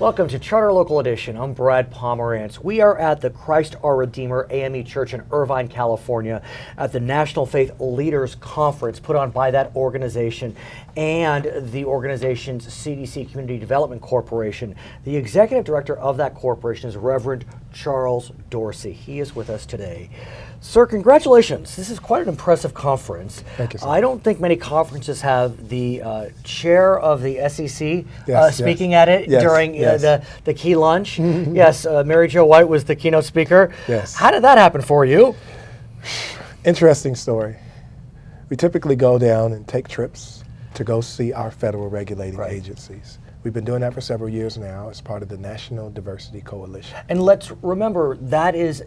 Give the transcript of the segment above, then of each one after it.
Welcome to Charter Local Edition. I'm Brad Pomerantz. We are at the Christ Our Redeemer AME Church in Irvine, California at the National Faith Leaders Conference put on by that organization and the organization's CDC Community Development Corporation. The executive director of that corporation is Reverend Charles Dorsey. He is with us today. Sir, congratulations. This is quite an impressive conference. Thank you, sir. I don't think many conferences have the chair of the SEC speaking yes. at it during the key lunch. Yes, Mary Jo White was the keynote speaker. Yes. How did that happen for you? Interesting story. We typically go down and take trips to go see our federal regulating agencies. We've been doing that for several years now as part of the National Diversity Coalition. And let's remember, that is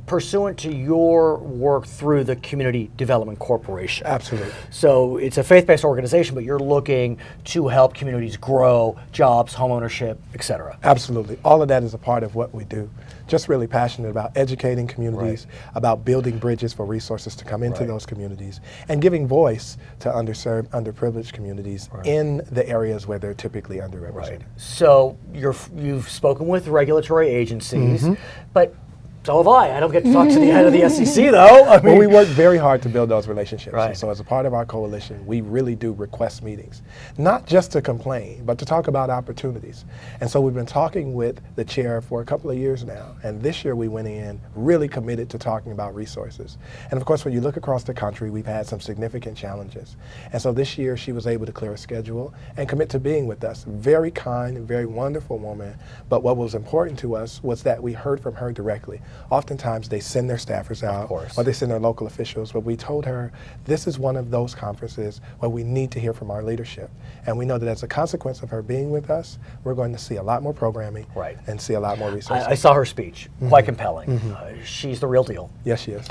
pursuant to your work through the Community Development Corporation. Absolutely. So it's a faith-based organization, but you're looking to help communities grow, jobs, home ownership, et cetera. Absolutely. All of that is a part of what we do. Just really passionate about educating communities, about building bridges for resources to come into those communities, and giving voice to underserved, underprivileged communities in the areas where they're typically underrepresented. Right. So you've spoken with regulatory agencies, but so have I. I don't get to talk to the head of the SEC, though. I mean, well, we work very hard to build those relationships. Right. And so as a part of our coalition, we really do request meetings, not just to complain, but to talk about opportunities. And so we've been talking with the chair for a couple of years now. And this year we went in really committed to talking about resources. And of course, when you look across the country, we've had some significant challenges. And so this year she was able to clear a schedule and commit to being with us. Very kind and very wonderful woman. But what was important to us was that we heard from her directly. Oftentimes they send their staffers out or they send their local officials, but we told her this is one of those conferences where we need to hear from our leadership. And we know that as a consequence of her being with us, we're going to see a lot more programming and see a lot more resources. I saw her speech, quite compelling. She's the real deal. Yes, she is.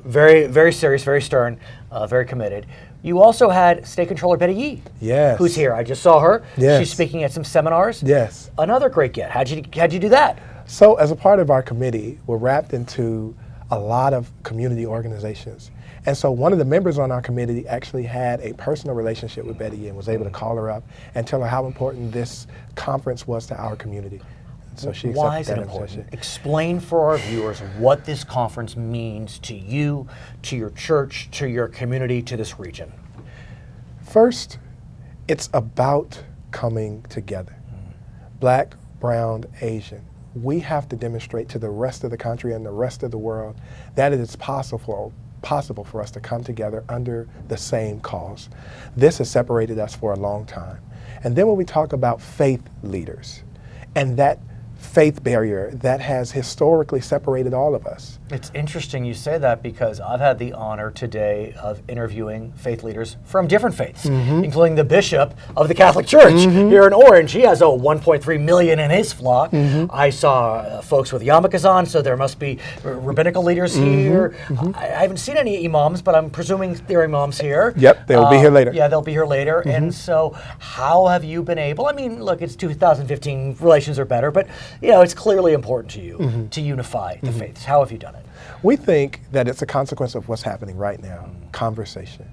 Very, very serious, very stern, very committed. You also had State Controller Betty Yee, who's here. I just saw her. She's speaking at some seminars. Yes. Another great get. How'd you do that? So as a part of our committee, we're wrapped into a lot of community organizations. And so one of the members on our committee actually had a personal relationship with Betty and was able to call her up and tell her how important this conference was to our community. And so she accepted Why is it that important? invitation. Explain for our viewers what this conference means to you, to your church, to your community, to this region. First, it's about coming together. Black, brown, Asian. We have to demonstrate to the rest of the country and the rest of the world that it is possible for us to come together under the same cause. This has separated us for a long time. And then when we talk about faith leaders and that faith barrier that has historically separated all of us. It's interesting you say that because I've had the honor today of interviewing faith leaders from different faiths, including the bishop of the Catholic Church here in Orange. He has 1.3 million in his flock. I saw folks with yarmulkes on, so there must be rabbinical leaders here. I haven't seen any imams, but I'm presuming there are imams here. Yep, they'll be here later. Yeah, they'll be here later. And so how have you been able, I mean, look, it's 2015, relations are better, but you know, it's clearly important to you to unify the faiths. How have you done it? We think that it's a consequence of what's happening right now, conversation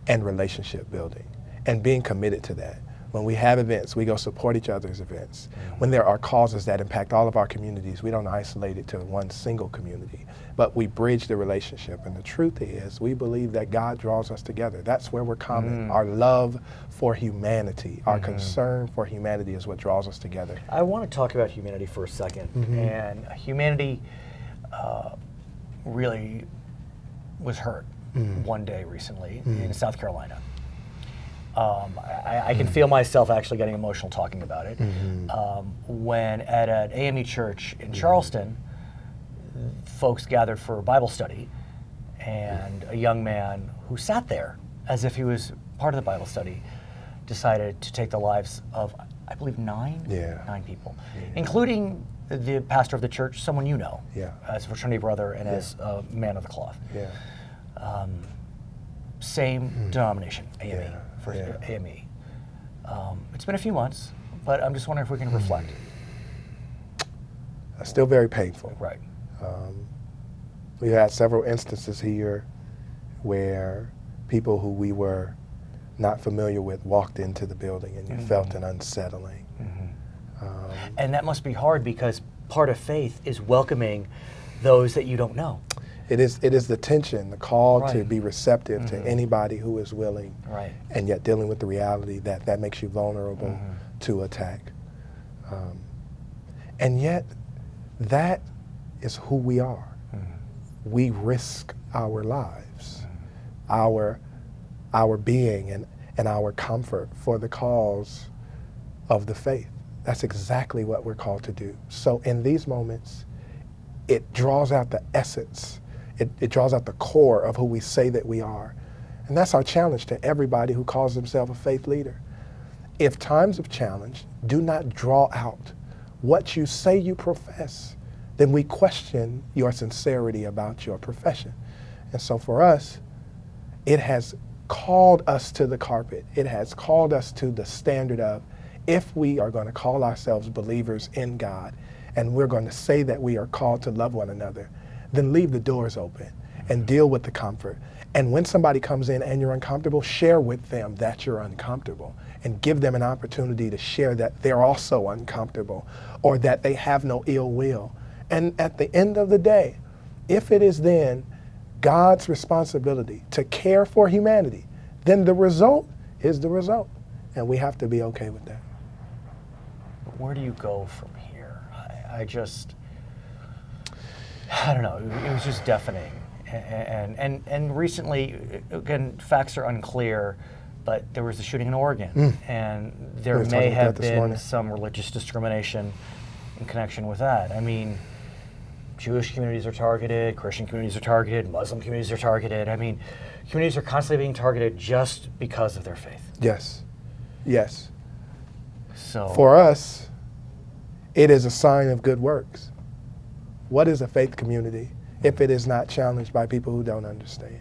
and relationship building and being committed to that. When we have events, we go support each other's events. When there are causes that impact all of our communities, we don't isolate it to one single community, but we bridge the relationship. And the truth is, we believe that God draws us together. That's where we're common. Our love for humanity, our concern for humanity is what draws us together. I want to talk about humanity for a second. And humanity really was hurt one day recently in South Carolina. I can feel myself actually getting emotional talking about it. When at an AME church in Charleston, folks gathered for a Bible study, and a young man who sat there as if he was part of the Bible study decided to take the lives of, I believe, nine people, including the pastor of the church, someone you know, as a fraternity brother and as a man of the cloth. Same denomination, AME. For AME. It's been a few months, but I'm just wondering if we can reflect. Still very painful. Right. We had several instances here where people who we were not familiar with walked into the building and you felt an unsettling. And that must be hard because part of faith is welcoming those that you don't know. It is the tension, the call to Right. be receptive to anybody who is willing, Right. and yet dealing with the reality that makes you vulnerable to attack. And yet, that is who we are. We risk our lives, our being and our comfort for the cause of the faith. That's exactly what we're called to do. So in these moments, it draws out the essence. It draws out the core of who we say that we are. And that's our challenge to everybody who calls themselves a faith leader. If times of challenge do not draw out what you say you profess, then we question your sincerity about your profession. And so for us, it has called us to the carpet. It has called us to the standard of, if we are going to call ourselves believers in God, and we're going to say that we are called to love one another, then leave the doors open and deal with the comfort. And when somebody comes in and you're uncomfortable, share with them that you're uncomfortable and give them an opportunity to share that they're also uncomfortable or that they have no ill will. And at the end of the day, if it is then God's responsibility to care for humanity, then the result is the result. And we have to be okay with that. Where do you go from here? I don't know. It was just deafening. And recently, again, facts are unclear, but there was a shooting in Oregon, and there We were may talking about have that this been morning. some religious discrimination in connection with that. I mean, Jewish communities are targeted, Christian communities are targeted, Muslim communities are targeted. I mean, communities are constantly being targeted just because of their faith. Yes, yes. So For us, it is a sign of good works. What is a faith community if it is not challenged by people who don't understand?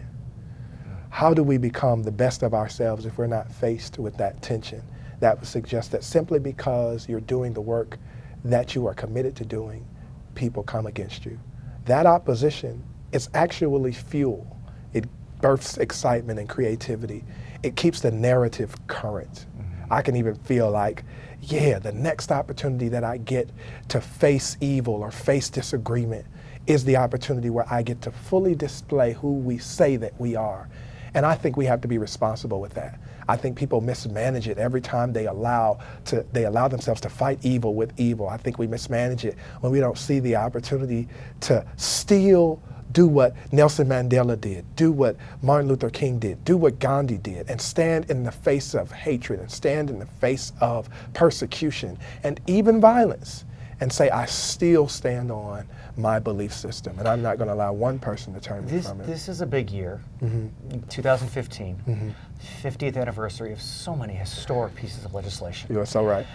How do we become the best of ourselves if we're not faced with that tension? That would suggest that simply because you're doing the work that you are committed to doing, people come against you. That opposition is actually fuel. It births excitement and creativity. It keeps the narrative current. I can even feel like, yeah, the next opportunity that I get to face evil or face disagreement is the opportunity where I get to fully display who we say that we are. And I think we have to be responsible with that. I think people mismanage it every time they allow themselves to fight evil with evil. I think we mismanage it when we don't see the opportunity to still do what Nelson Mandela did, do what Martin Luther King did, do what Gandhi did, and stand in the face of hatred and stand in the face of persecution and even violence and say, I still stand on my belief system, and I'm not going to allow one person to turn me from it. This is a big year, 2015, 50th anniversary of so many historic pieces of legislation. You're so right.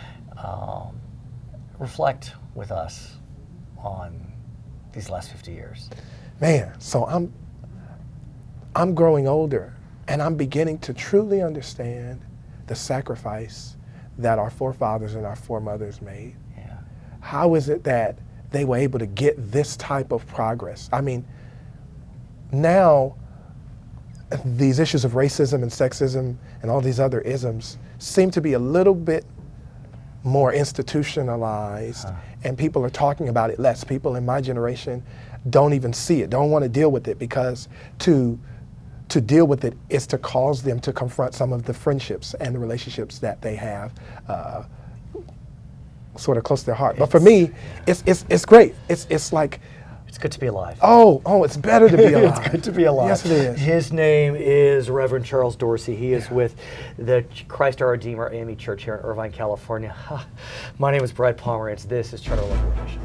Reflect with us on these last 50 years. Man, so I'm growing older, and I'm beginning to truly understand the sacrifice that our forefathers and our foremothers made. Yeah. How is it that they were able to get this type of progress? I mean, now these issues of racism and sexism and all these other isms seem to be a little bit more institutionalized, and people are talking about it less. People in my generation don't even see it, don't want to deal with it, because to deal with it is to cause them to confront some of the friendships and the relationships that they have sort of close to their heart. But for me, it's great. It's like, It's good to be alive. oh, it's better to be alive. It's good to be alive. Yes, it is. His name is Reverend Charles Dorsey. He is with the Christ Our Redeemer AME Church here in Irvine, California. My name is Brad Pomerantz. This is Charter Local Edition.